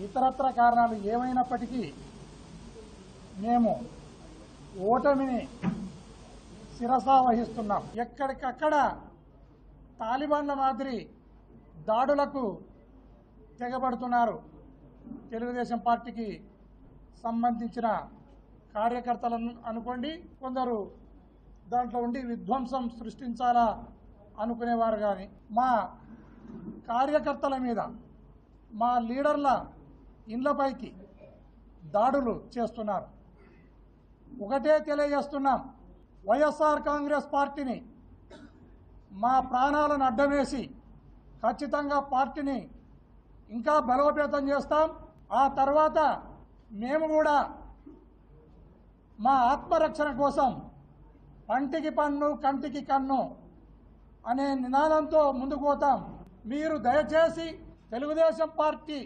ఇతరత్ర కారణాలు ఏమైనప్పటికీ మేము ఓటమిని శిరసా వహిస్తున్నాం. ఎక్కడికక్కడ తాలిబాన్ల మాదిరి దాడులకు తెగబడుతున్నారు. తెలుగుదేశం పార్టీకి సంబంధించిన కార్యకర్తలను అనుకోండి, కొందరు దాంట్లో ఉండి విధ్వంసం సృష్టించాలా అనుకునేవారు. కానీ మా కార్యకర్తల మీద, మా లీడర్ల ఇండ్లపైకి దాడులు చేస్తున్నారు. ఒకటే తెలియజేస్తున్నాం, వైఎస్ఆర్ కాంగ్రెస్ పార్టీని మా ప్రాణాలను అడ్డమేసి ఖచ్చితంగా పార్టీని ఇంకా బలోపేతం చేస్తాం. ఆ తర్వాత మేము కూడా మా ఆత్మరక్షణ కోసం పంటికి పన్ను కంటికి కన్ను అనే నినాదంతో ముందుకు పోతాం. మీరు దయచేసి తెలుగుదేశం పార్టీ